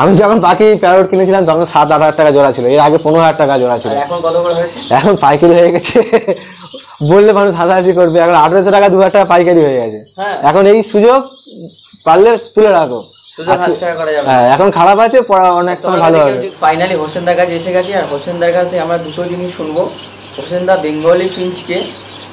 আমি যখন পাখি প্যারট কিনেছিলাম তখন 7-8 হাজার টাকা জোড়া ছিল, এর আগে 15,000 টাকা জোড়া ছিল। এখন কত করে হয়েছে? এখন পাইকারি হয়ে গেছে, বললে মানুষ হাসাহাসি করবে। এখন 1800 টাকা 2000 টাকা পাইকারি হয়ে গেছে। এখন এই সুযোগ পারলে তুলে রাখো। হ্যাঁ, এখন খারাপ আছে, অনেক সময় ভালো হবে। ফাইনালি হোসেনদার কাছে এসে গেছি, আর হোসেনদার কাছে আমরা দুটো জিনিস শুনবো। হোসেনদা বেঙ্গলি ফিঞ্চকে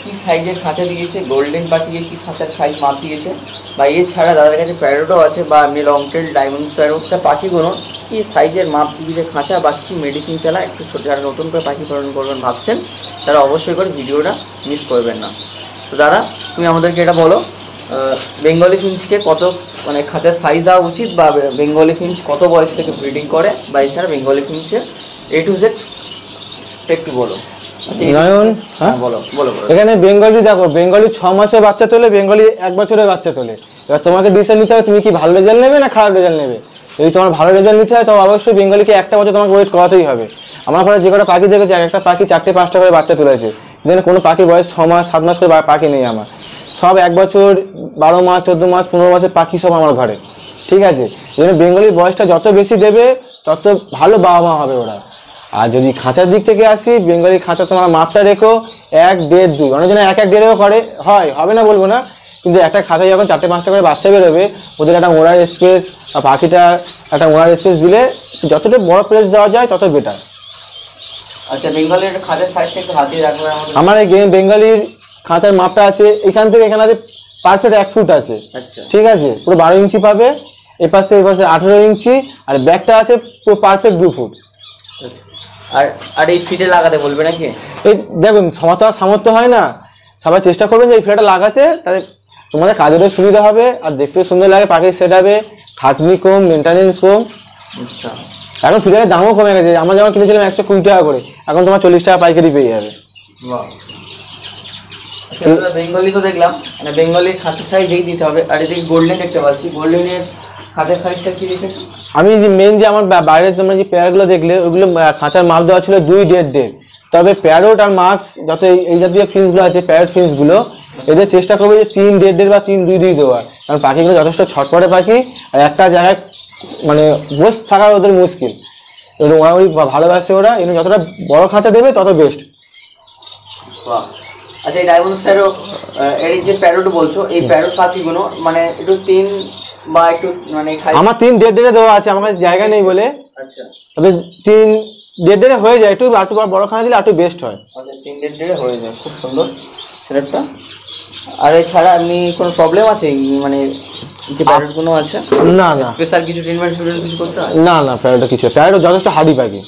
কি সাইজের খাঁচা দিয়েছে, গোল্ডেন পাখিকে কি খাঁচার সাইজ মাপ দিয়েছে, বা এছাড়া দাদার কাছে প্যারোটও আছে বা এমনি লং টেল ডায়মন্ড প্যারোটটা পাখিগুলো কি সাইজের মাপ দিয়েছে খাঁচা, বা কি মেডিসিন চালা একটু যারা নতুন করে পাখি পালন করবেন ভাবছেন তারা অবশ্যই করে ভিডিওটা মিস করবেন না। তো দাদা তুমি আমাদেরকে এটা বলো, বেঙ্গলি ফিঞ্চকে কত মানে খাঁচার সাইজ দেওয়া উচিত, বা বেঙ্গলি ফিঞ্চ কত বয়স থেকে ব্রিডিং করে, বা এছাড়া বেঙ্গলি ফিঞ্চের A to Z একটু বলো। নয়ন, বলো বলো। এখানে বেঙ্গলি দেখো, বেঙ্গলি 6 মাসে বাচ্চা তোলে, বেঙ্গলি 1 বছরের বাচ্চা তোলে। এবার তোমাকে ডিসিশন নিতে হবে তুমি কি ভালো রেজাল্ট নেবে না খারাপ রেজাল্ট নেবে। যদি তোমার ভালো রেজাল্ট নিতে হয় তো অবশ্যই বেঙ্গলিকে 1 বছর তোমাকে ওয়েট করাতেই হবে। আমার ঘরে যে কটা পাখি দেখেছি, একটা পাখি 4-5টা করে বাচ্চা তুলেছে। যেখানে কোনো পাখি বয়স 6 মাস 7 মাস করে পাখি নেই আমার, সব 1 বছর 12 মাস 14 মাস 15 মাসের পাখি সব আমার ঘরে। ঠিক আছে, যেখানে বেঙ্গলির বয়সটা যত বেশি দেবে তত ভালো বাবা মা হবে ওরা। আর যদি খাঁচার দিক থেকে আসি, বেঙ্গলি খাঁচা তোমার মাপটা রেখো 1, 1.5, 2, অনেকজন 1, 1.5 করে হবে না বলবো না, কিন্তু একটা খাঁচায় যখন 4-5টা করে বাচ্চা বেরোবে ওদের একটা ওড়ার স্পেস বা পাখিটা একটা ওড়ার স্পেস দিলে যতটা বড় প্লেস দেওয়া যায় তত বেটার। আচ্ছা, বেঙ্গলির খাঁচার সাইজটা একটু হাতিয়ে রাখবে আমার এই বেঙ্গলির খাঁচার মাপটা আছে এখান থেকে এখানে আছে পারফেক্ট 1 ফুট আছে। ঠিক আছে, পুরো 12 ইঞ্চি পাবে, এপাশে 18 ইঞ্চি, আর ব্যাকটা আছে পুরো পারফেক্ট 2 ফুট। আর এই ফিটে লাগাতে বলবে নাকি? এই দেখুন, সবার তো সামর্থ্য হয় না, সবাই চেষ্টা করবেন যে এই ফিটাটা লাগাতে, তাহলে তোমাদের কাজেরও সুবিধা হবে আর দেখতেও সুন্দর লাগে, পাখির সেট হবে, খাটনি কম, মেনটেন্যান্স কম। আচ্ছা, এখন ফিটারের দামও কমে গেছে, আমরা যেমন কিনেছিলাম 120 টাকা করে, এখন তোমার 40 টাকা পাইকারি পেয়ে যাবে। বেঙ্গলি তো দেখলাম, মানে বেঙ্গলির খাঁচার সাইজ দিতে হবে। আর এদিকে গোল্ডেন দেখতে পাচ্ছি, গোল্ডেনের খাঁচার সাইজটা কি রেখেছি? আমি যে মেন যে আমার বাইরে তোমরা যে পেয়ারগুলো দেখলে ওইগুলো খাঁচার মাপ দেওয়া ছিল 2.5, তবে প্যারোট আর মাক্স যত এই জাতীয় ফিন্সগুলো আছে, প্যারোট ফিন্সগুলো, এদের চেষ্টা করবে যে 3.5 বা 3.2 দেওয়ার, কারণ পাখিগুলো যথেষ্ট ছটপটে পাখি, আর একটা জায়গায় মানে বসে থাকা ওদের মুশকিল, ওরা ওই ভালোবাসে ওরা, এগুলো যতটা বড় খাঁচা দেবে তত বেস্ট। আচ্ছা, এই ডায়মন্ড প্যারোট, এই যে প্যারোট বলছো, এই প্যারোট পাখিগুলো মানে একটু 3 বা একটু মানে আমার 3.5 দেওয়া আছে, আমার কাছে জায়গা নেই বলে। আচ্ছা, তবে 3.5 হয়ে যায়, একটু বড় খাঁচা দিলে একটু বেস্ট হয়। আচ্ছা, 3.5 হয়ে যায়, খুব সুন্দর সেটআপটা। আর এছাড়া এমনি কোনো প্রবলেম আছে মানে যে প্যারোটগুলো আছে? না না, স্পেশাল কিছু ট্রিটমেন্ট কিছু করতে হয় না? না, প্যারোট কিছু, প্যারোট যথেষ্ট হার্ডি পাখি,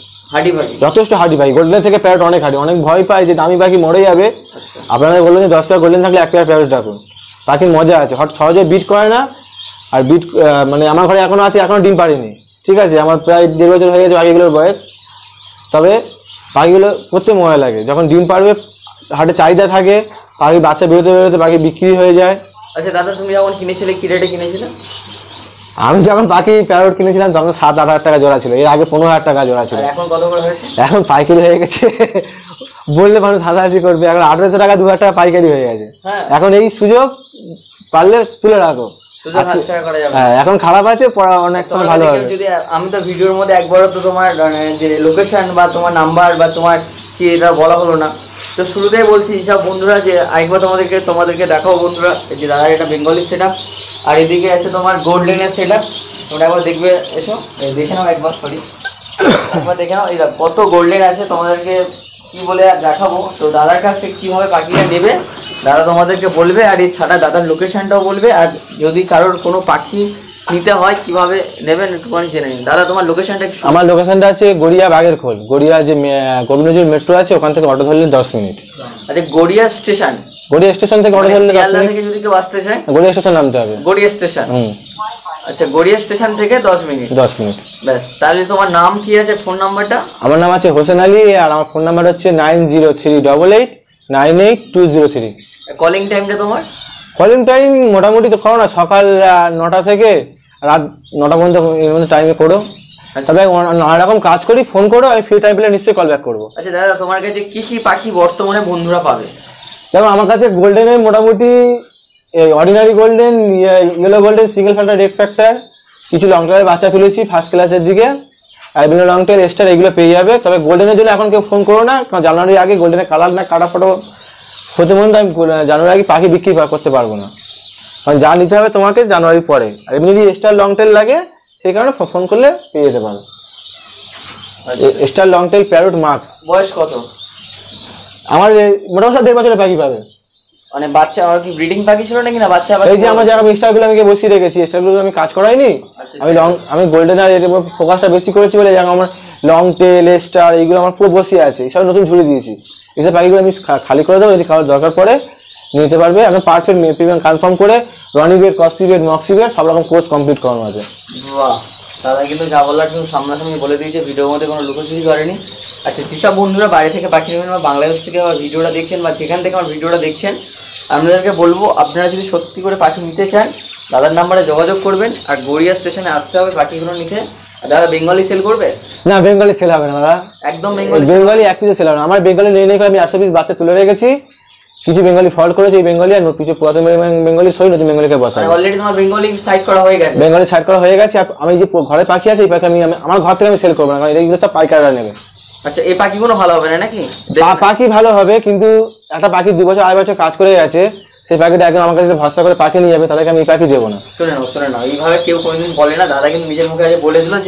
যথেষ্ট হার্ডি পাখি। গোল্ডেন থেকে প্যারোট অনেক হার্ডি, অনেক ভয় পায় যে দামি পাখি মরে যাবে। আপনারা বললেন যে 10 পেয়ার গোল্ডেন থাকলে 1 পেয়ার প্যারোট রাখুন, পাখির মজা আছে, সহজে বিট করে না। আর বিট মানে আমার ঘরে এখনো আছে, এখনো ডিম পারিনি। ঠিক আছে, আমার প্রায় 1.5 বছর হয়ে গেছে পাখিগুলোর বয়স, তবে পাখিগুলো করতে মজা লাগে। যখন ডিম পারবে হাটে চাহিদা থাকে, পাখি বাচ্চা বেরোতে বেরোতে পাখি বিক্রি হয়ে যায়। আচ্ছা দাদা, তুমি যখন কিনেছিলে কি রেটে কিনেছিলে? আমি যখন পাখি প্যারোট কিনেছিলাম তখন 7-8 হাজার টাকা জোড়া ছিল, এর আগে 15,000 টাকা জোড়া ছিল। এখন কত করে হয়েছে? এখন পাইকারি হয়ে গেছে, বললে মানুষ হাসাহাসি করবে। এখন 1800 টাকা 2000 টাকা পাইকারি হয়ে গেছে। এখন এই সুযোগ পারলে তুলে রাখো। হ্যাঁ, এখন খারাপ আছে, অনেক সময় ভালো হবে। যদি আমি তো ভিডিওর মধ্যে একবারও তো তোমার যে লোকেশন বা তোমার নাম্বার বা তোমার কি এটা বলা হলো না, তো শুরুতেই বলছি সব বন্ধুরা যে একবার তোমাদেরকে দেখাও বন্ধুরা, যে দাদা এটা বেঙ্গলি সেটআপ, আর এদিকে আছে তোমার গোল্ডেনের সেটআপ। তোমরা একবার দেখবে, এসো দেখে নাও একবার, একবার দেখে নাও। এই কত গোল্ডেন আছে, তোমাদেরকে কি বলে আর দেখাবো। তো দাদার কাছ থেকে কীভাবে পাখিটা নেবে দাদা তোমাদেরকে বলবে, আর এই ছাড়া দাদার লোকেশনটাও বলবে, আর যদি কারোর কোনো পাখি নিতে হয় কিভাবে নেবেন একটুখানি জেনে নিন। দাদা তোমার লোকেশনটা? আমার লোকেশনটা আছে গড়িয়া বাগেরখোল, গড়িয়া যে গোবিন্দজোর মেট্রো আছে ওখান থেকে অটো ধরলে 10 মিনিট। আচ্ছা, গড়িয়া স্টেশন থেকে অটো ধরলে 10 মিনিট। যদি কেউ আসতে চায় গড়িয়া স্টেশন নামতে হবে। গড়িয়া স্টেশন, আচ্ছা, গড়িয়া স্টেশন থেকে 10 মিনিট। ব্যাস, তাহলে তোমার নাম কি আছে, ফোন নাম্বারটা? আমার নাম আছে হোসেন আলী, আর আমার ফোন নাম্বার হচ্ছে 9038898203। কলিং টাইমটা তোমার? কলিং টাইম মোটামুটি তো করো না, সকাল 9টা থেকে রাত 9টা পর্যন্ত, এর মধ্যে টাইমে করো। তবে নানা রকম কাজ করি, ফোন করো, আমি ফ্রি টাইম পেলে নিশ্চয়ই কল ব্যাক করবো। আচ্ছা দাদা, তোমার কাছে কি কি পাখি বর্তমানে বন্ধুরা পাবে? দেখো, আমার কাছে গোল্ডেনের মোটামুটি ordinary golden, yellow golden, single factor, red factor, কিছু লং টেলের বাচ্চা তুলেছি ফার্স্ট ক্লাসের দিকে, অ্যালবিনো লং টেল স্টার এগুলো পেয়ে যাবে। তবে গোল্ডেনের জন্য এখন কেউ ফোন করো না, কারণ জানুয়ারির আগে গোল্ডেনের কালার না কাটা ফটো হতে মনে আমি জানুয়ারি আগে পাখি বিক্রি করতে পারবো না, কারণ যা নিতে হবে তোমাকে জানুয়ারি পরে। আর এমনি যদি স্টার লং টেল লাগে সেই কারণে ফোন করলে পেয়ে যেতে পারো। Star long tail parrot marks. বয়স কত? আমার মোটামুটি 1.5 বছরের পাখি পাবে। মানে বাচ্চা আমার কি ব্রিডিং পাখি ছিল নাকি না বাচ্চা? এই যে আমার যারা স্টারগুলো আমি বসিয়ে রেখেছি, স্টারগুলো আমি কাজ করাইনি, আমি গোল্ডেন আর এর ফোকাসটা বেশি করেছি বলে যেমন আমার লং টেল স্টার এইগুলো আমার পুরো বসিয়ে আছে, এইসব নতুন ঝুড়ি দিয়েছি। এইসব পাখিগুলো আমি খালি করে দেবো, যদি কারোর দরকার পড়ে নিতে পারবে। আমি পারফেক্ট পেমেন্ট কনফার্ম করে রনি বেড, কস্টি বেড, মক্সি বেড সব রকম কোর্স কমপ্লিট করানো আছে। বাহ, দাদা কিন্তু যা বলার কিন্তু সামনাসামনি বলে দিয়েছে, ভিডিওর মধ্যে কোনো লুকোচুরি করেনি। আচ্ছা, যেসব বন্ধুরা বাইরে থেকে পাখি নেবেন বা বাংলাদেশ থেকে আমার ভিডিওটা দেখছেন বা যেখান থেকে আমার ভিডিওটা দেখছেন, আপনাদেরকে বলবো আপনারা যদি সত্যি করে পাখি নিতে চান দাদার নাম্বারে যোগাযোগ করবেন। আর গড়িয়া স্টেশনে আসতে হবে পাখিগুলো নিতে। আর দাদা বেঙ্গলি সেল করবে? না, বেঙ্গলি সেল হবে না দাদা, একদম বেঙ্গলি এক পিসও সেল হবে না। আমার বেঙ্গলি নেই করে আমি 800 পিস বাচ্চা তুলে রেখেছি, কিছু বেঙ্গলি ফল্ট করেছে এই বেঙ্গলি, আর কিছু পুরাতন বেঙ্গলি সই নতুন বেঙ্গলিকে বসা। অলরেডি তোমার বেঙ্গলি সাইড করা হয়ে গেছে? বেঙ্গলি সাইড করা হয়ে গেছে। আমি যে ঘরে পাখি আছে এই পাখি আমি আমার ঘর থেকে আমি সেল করবো না, কারণ এইগুলো সব পাইকাররা নেবে। আচ্ছা, এই পাখিগুলো ভালো হবে না নাকি? পাখি ভালো হবে, কিন্তু একটা পাখি 2 বছর 2.5 বছর কাজ করে গেছে, সেই পাখিটা একদম আমার কাছে ভরসা করে পাখি নিয়ে যাবে, তাদেরকে আমি এই পাখি দেবো না। শুনে নাও, এইভাবে কেউ কোনোদিন বলে না। দাদা কিন্তু নিজের মুখে আগে বলে দিল যে